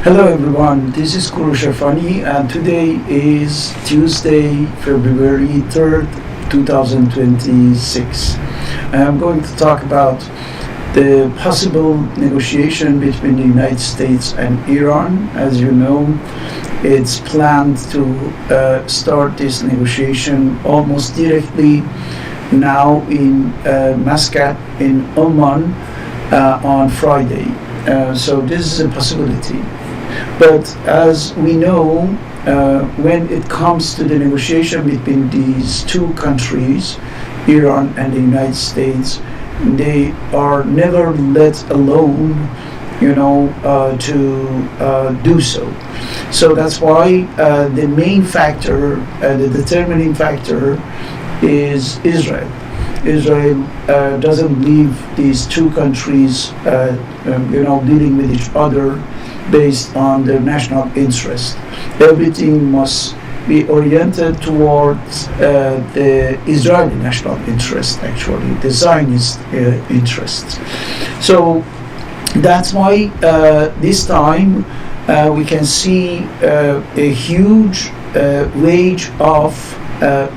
Hello everyone, this is Korosh Erfani and today is Tuesday, February 3rd, 2026. I am going to talk about the possible negotiation between the United States and Iran. As you know, it's planned to start this negotiation almost directly now in Muscat in Oman on Friday. So this is a possibility. But as we know, when it comes to the negotiation between these two countries, Iran and the United States, they are never let alone, to do so. So that's why the main factor, the determining factor, is Israel. Israel doesn't leave these two countries, dealing with each other based on their national interest. Everything must be oriented towards the Israeli national interest, actually, the Zionist interests. So that's why this time we can see a huge wave of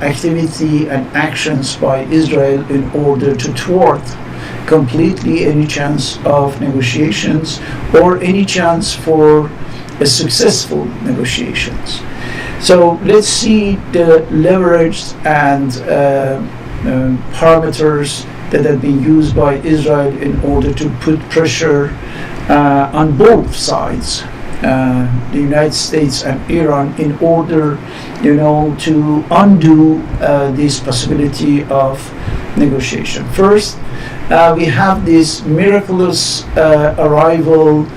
activity and actions by Israel in order to thwart completely any chance of negotiations or any chance for a successful negotiations. So let's see the leverage and parameters that have been used by Israel in order to put pressure on both sides, the United States and Iran, in order, to undo this possibility of negotiation. First, we have this miraculous arrival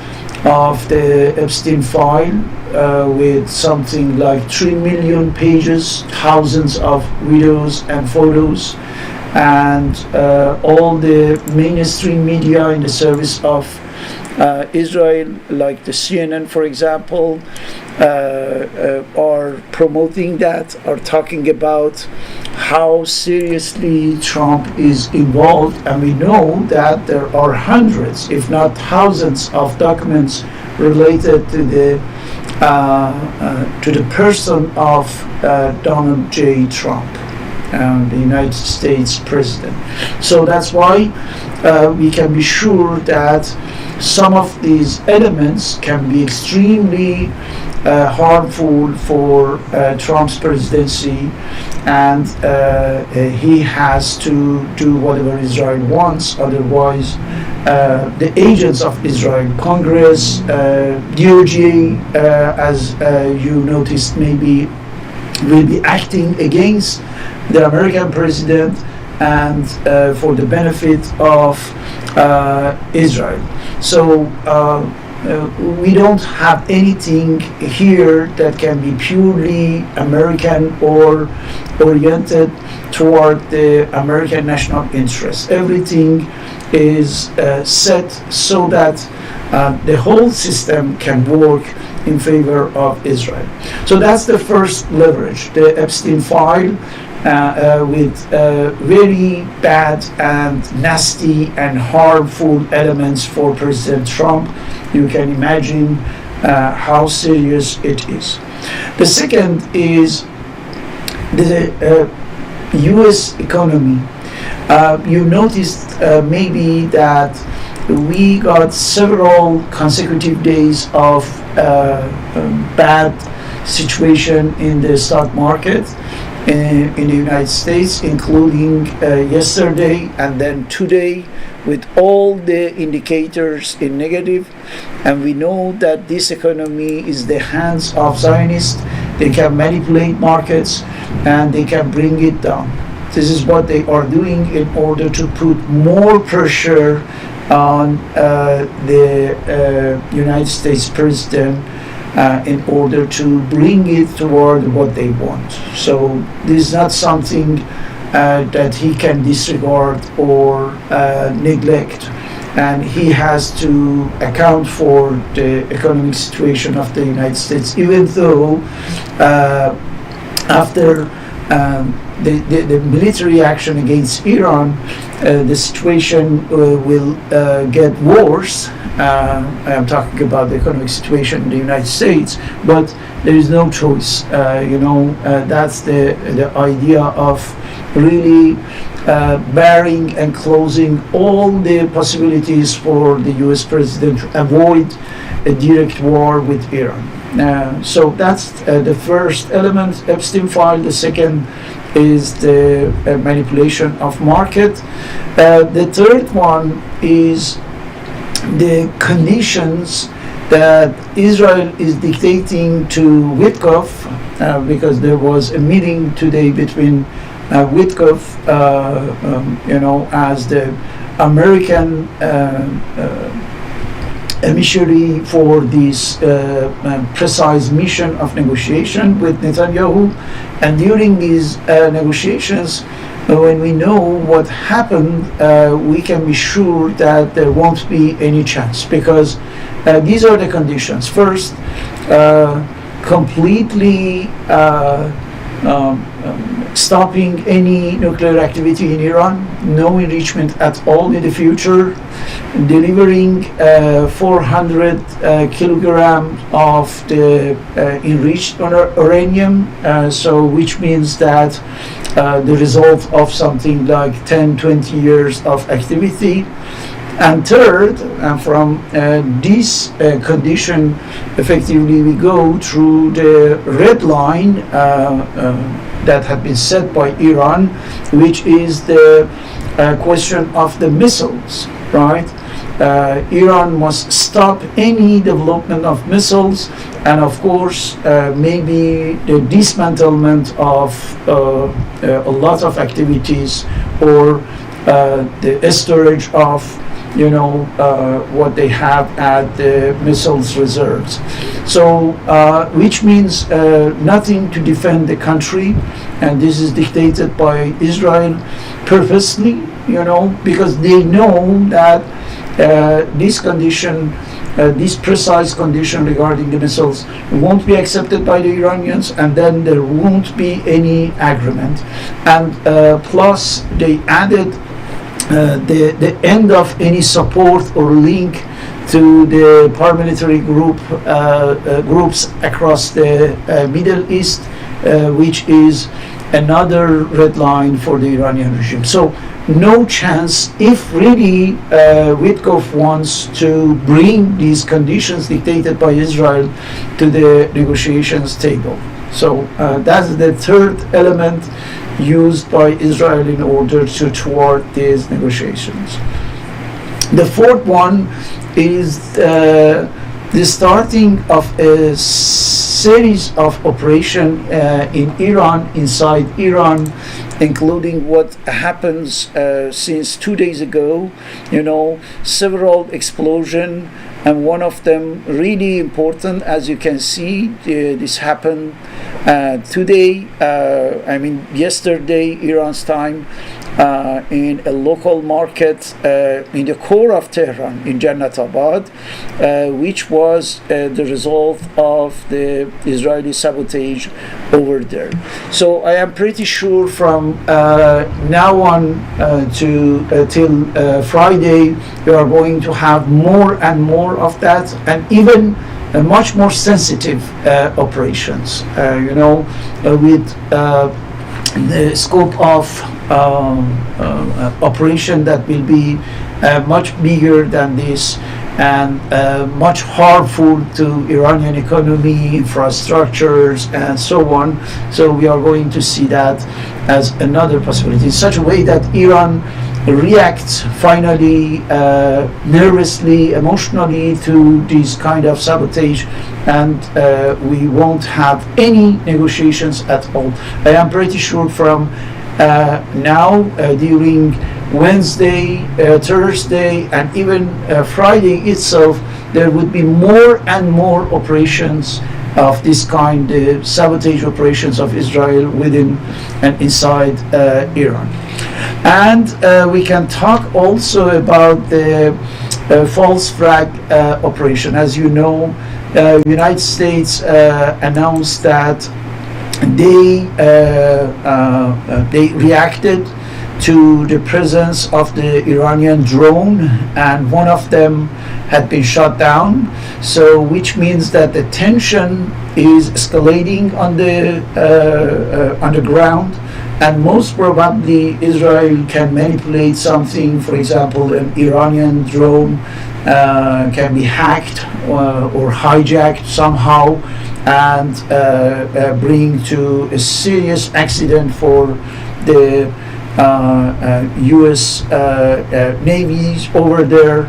of the Epstein file with something like 3 million pages, thousands of videos and photos, and all the mainstream media in the service of Israel, like the CNN, for example, are promoting that, are talking about how seriously Trump is involved, and we know that there are hundreds, if not thousands, of documents related to the person of Donald J. Trump, the United States president. So that's why we can be sure that some of these elements can be extremely harmful for Trump's presidency, and he has to do whatever Israel wants. Otherwise, the agents of Israel, Congress, DOJ, as you noticed, maybe will be acting against the American president and for the benefit of Israel. So we don't have anything here that can be purely American or oriented toward the American national interest. Everything is set so that the whole system can work in favor of Israel. So that's the first leverage, the Epstein file, with very bad and nasty and harmful elements for President Trump. You can imagine how serious it is. The second is the U.S. economy. You noticed maybe that we got several consecutive days of bad situation in the stock market in the United States, including yesterday and then today, with all the indicators in negative. And we know that this economy is the hands of Zionists. They can manipulate markets and they can bring it down. This is what they are doing in order to put more pressure on the United States president in order to bring it toward what they want. So this is not something that he can disregard or neglect, and he has to account for the economic situation of the United States, even though after the military action against Iran, the situation will get worse I am talking about the economic situation in the United States, but there is no choice. That's the idea of really barring and closing all the possibilities for the U.S. president to avoid a direct war with Iran. So that's the first element, Epstein file. The second is the manipulation of market. The third one is the conditions that Israel is dictating to Witkoff, because there was a meeting today between Witkoff, as the American emissary for this precise mission of negotiation with Netanyahu. And during these negotiations, when we know what happened, we can be sure that there won't be any chance, because these are the conditions. First, completely stopping any nuclear activity in Iran, no enrichment at all in the future, delivering 400 kilograms of the enriched uranium, which means that the result of something like 10-20 years of activity. And third, from this condition, effectively we go through the red line that had been set by Iran, which is the question of the missiles, right? Iran must stop any development of missiles, and of course maybe the dismantlement of a lot of activities, or the storage of what they have at the missiles reserves. So which means nothing to defend the country, and this is dictated by Israel purposely, because they know that this condition, this precise condition regarding the missiles won't be accepted by the Iranians, and then there won't be any agreement. And plus they added the end of any support or link to the paramilitary groups across the Middle East, which is another red line for the Iranian regime. So no chance if really Witkoff wants to bring these conditions dictated by Israel to the negotiations table. So that's the third element used by Israel in order to thwart these negotiations. The fourth one is the starting of a series of operations in Iran, inside Iran, including what happens since 2 days ago, several explosions, and one of them really important, as you can see. This happened today, yesterday, Iran's time, in a local market in the core of Tehran, in Jannatabad, which was the result of the Israeli sabotage over there. So I am pretty sure from now on till Friday, we are going to have more and more of that, and even much more sensitive operations, with the scope of operation that will be much bigger than this, and much harmful to Iranian economy, infrastructures, and so on. So we are going to see that as another possibility, in such a way that Iran reacts finally nervously, emotionally to this kind of sabotage, and we won't have any negotiations at all. I am pretty sure from now, during Wednesday, Thursday, and even Friday itself, there would be more and more operations of this kind, the sabotage operations of Israel within and inside Iran. And we can talk also about the false flag operation. As you know, United States announced that they reacted to the presence of the Iranian drone, and one of them had been shot down. So, which means that the tension is escalating on the ground, and most probably Israel can manipulate something. For example, an Iranian drone can be hacked or hijacked somehow, and bring to a serious accident for the U.S. navies over there,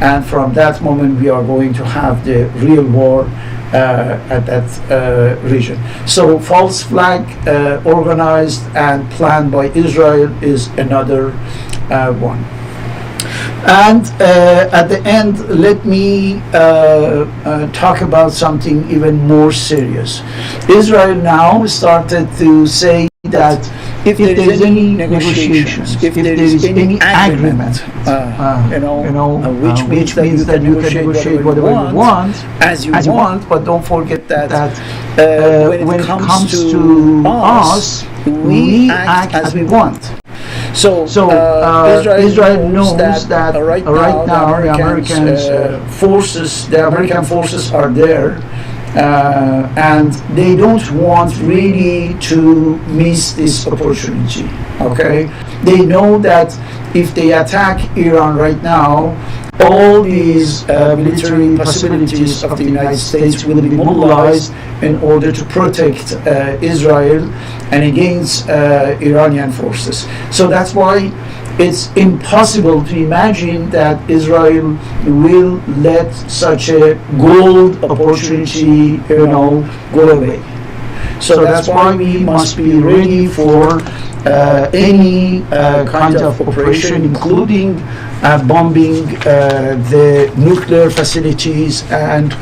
and from that moment we are going to have the real war at that region. So false flag organized and planned by Israel is another one. And at the end, let me talk about something even more serious. Israel now started to say that if there is any negotiations, if there is any agreement, which means that you can negotiate whatever you want, as you want, but don't forget that when it comes to us, we act as we want. So Israel knows that right now the American forces are there, and they don't want really to miss this opportunity. Okay, they know that if they attack Iran right now, all these military possibilities of the United States will be mobilized in order to protect Israel and against Iranian forces. So that's why it's impossible to imagine that Israel will let such a gold opportunity, go away. So that's why we must be ready for any kind of operation, including bombing the nuclear facilities and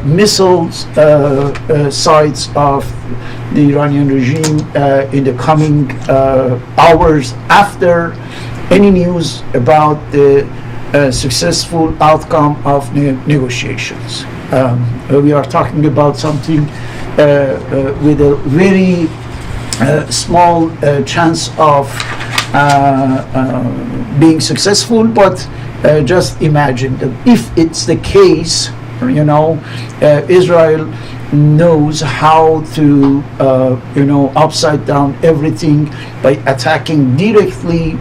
missiles sites of the Iranian regime in the coming hours after any news about the successful outcome of negotiations. We are talking about something with a very small chance of being successful, but just imagine that if it's the case, Israel knows how to upside down everything by attacking directly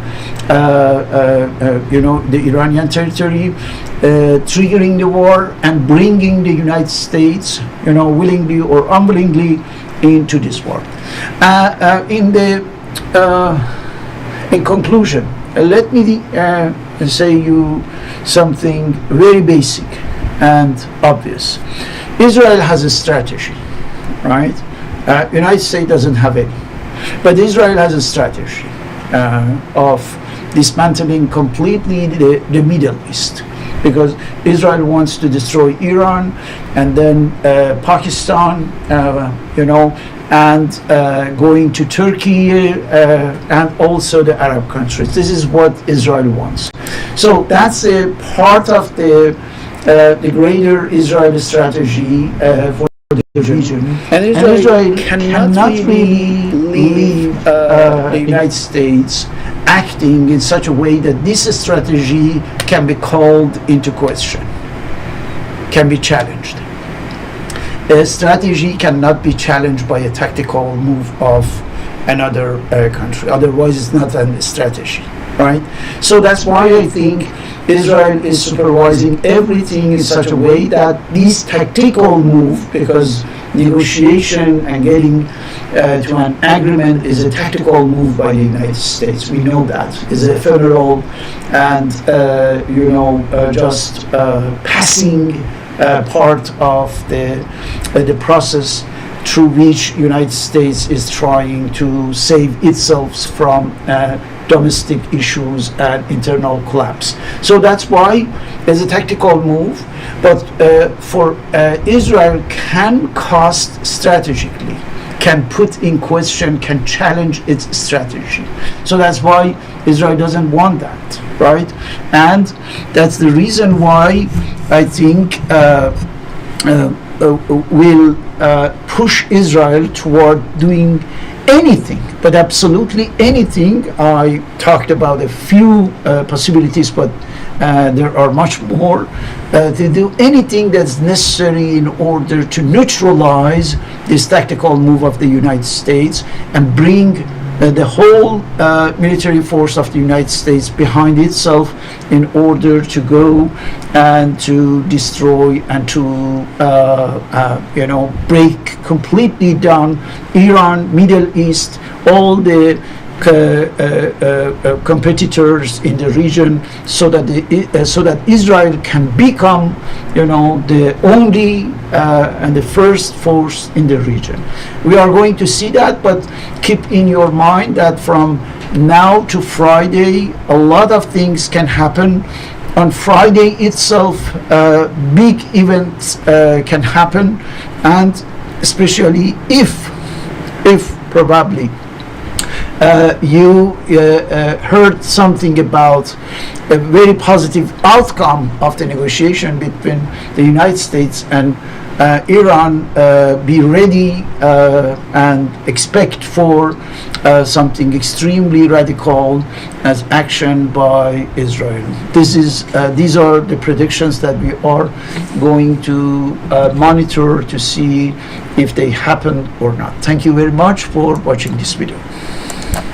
the Iranian territory, triggering the war and bringing the United States willingly or unwillingly into this war. In conclusion, let me say you something very basic and obvious. Israel has a strategy, right? United States doesn't have any, but Israel has a strategy of dismantling completely the Middle East, because Israel wants to destroy Iran and then Pakistan, and going to Turkey and also the Arab countries. This is what Israel wants. So that's a part of the greater Israeli strategy for the region. And Israel cannot really leave the United States acting in such a way that this strategy can be called into question, can be challenged. A strategy cannot be challenged by a tactical move of another country. Otherwise, it's not a strategy, right? So that's why I think Israel is supervising everything in such a way that this tactical move, because negotiation and getting to an agreement is a tactical move by the United States. We know that. It's ephemeral and, just passing part of the process through which United States is trying to save itself from domestic issues and internal collapse. So that's why it's a tactical move, but for Israel can cost strategically, can put in question, can challenge its strategy. So that's why Israel doesn't want that, right? And that's the reason why I think will push Israel toward doing anything, but absolutely anything. I talked about a few possibilities, but there are much more, to do anything that's necessary in order to neutralize this tactical move of the United States and bring the whole military force of the United States behind itself in order to go and to destroy and to break completely down Iran, Middle East, all the competitors in the region, so that Israel can become, the only and the first force in the region. We are going to see that, but keep in your mind that from now to Friday, a lot of things can happen. On Friday itself, big events can happen, and especially if probably you heard something about a very positive outcome of the negotiation between the United States and Iran, be ready and expect for something extremely radical as action by Israel. These are the predictions that we are going to monitor to see if they happen or not. Thank you very much for watching this video.